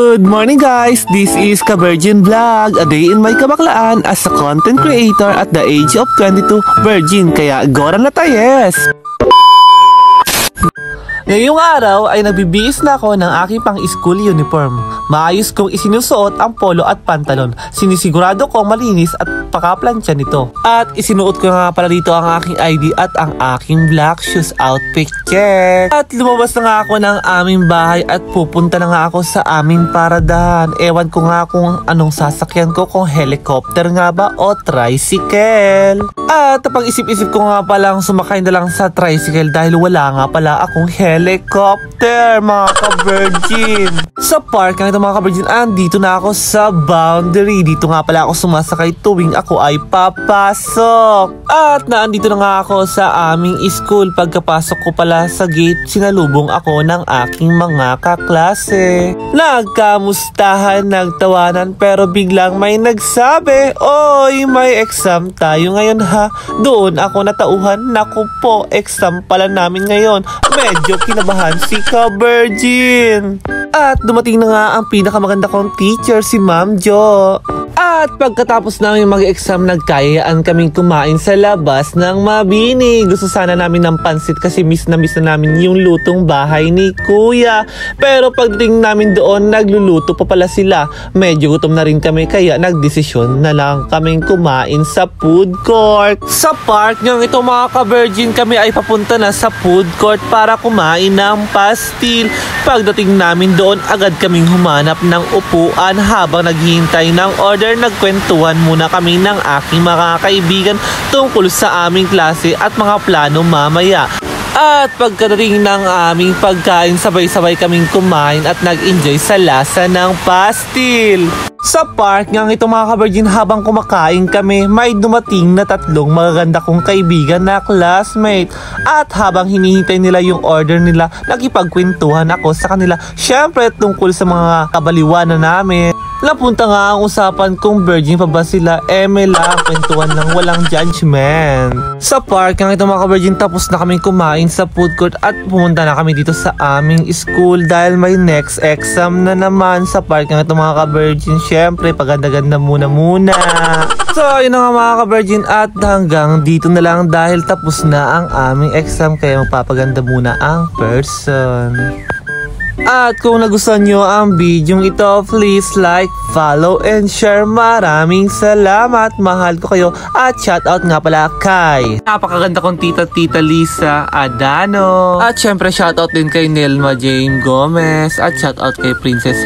Good morning guys! This is Ka-Virgin Vlog, a day in my kabaklaan as a content creator at the age of 22 virgin, kaya gora na tayes! Ngayong araw ay nagbibihis na ako ng aking pang-school uniform. Maayos kong isinusuot ang polo at pantalon. Sinisigurado kong malinis at pakaplansya nito. At isinuot ko nga pala dito ang aking ID at ang aking black shoes outfit check. At lumabas na nga ako ng aming bahay at pupunta na nga ako sa aming paradahan. Ewan ko nga kung anong sasakyan ko, kung helicopter nga ba o tricycle. At pag-isip-isip ko nga palang sumakay na lang sa tricycle dahil wala nga pala akong helicopter, mga ka-virgin. Sa park nga ito mga ka-virgin, andito na ako sa boundary. Dito nga pala ako sumasakay tuwing ako ay papasok. At naandito na nga ako sa aming school. Pagkapasok ko pala sa gate, sinalubong ako ng aking mga kaklase. Nagkamustahan, nagtawanan, pero biglang may nagsabi, "Oy, may exam tayo ngayon ha." Doon ako natauhan. Naku po, exam pala namin ngayon. Medyo kinabahan si Ka-Virgin. At dumating na nga ang pinakamaganda kong teacher, si Ma'am Jo. At pagkatapos namin mag-exam, nagkayaan kaming kumain sa labas ng Mabini. Gusto sana namin ng pansit kasi miss na namin yung lutong bahay ni Kuya. Pero pagdating namin doon, nagluluto pa pala sila. Medyo gutom na rin kami kaya nagdesisyon na lang kaming kumain sa food court. Sa park niyang ito mga ka-virgin, kami ay papunta na sa food court para kumain ng pastil. Pagdating namin doon, agad kaming humanap ng upuan habang naghihintay ng order. Nagkwentuhan muna kami ng aking mga kaibigan tungkol sa aming klase at mga plano mamaya. At pagkadating ng aming pagkain, sabay-sabay kaming kumain at nag-enjoy sa lasa ng pastil. Sa park nga ito mga ka-virgin, habang kumakain kami, may dumating na tatlong magaganda kong kaibigan na classmate. At habang hinihintay nila yung order nila, nakipagkwentuhan ako sa kanila. Syempre tungkol sa mga kabaliwanan namin. Napunta nga ang usapan kung virgin pa ba sila. May lang, kwentuhan lang, walang judgment. Sa park nga ito mga ka-virgin, tapos na kaming kumain sa food court at pumunta na kami dito sa aming school dahil may next exam na naman. Sa park nga ito mga ka-virgin, syempre paganda-ganda muna. So yun na nga mga ka-virgin, at hanggang dito na lang dahil tapos na ang aming exam, kaya magpapaganda muna ang person. At kung nagustuhan nyo ang video ito, please like, follow, and share. Maraming salamat. Mahal ko kayo. At shoutout nga pala kay napakaganda kong tita Lisa Adano. At syempre shoutout din kay Nelma Jane Gomez. At shoutout kay Princess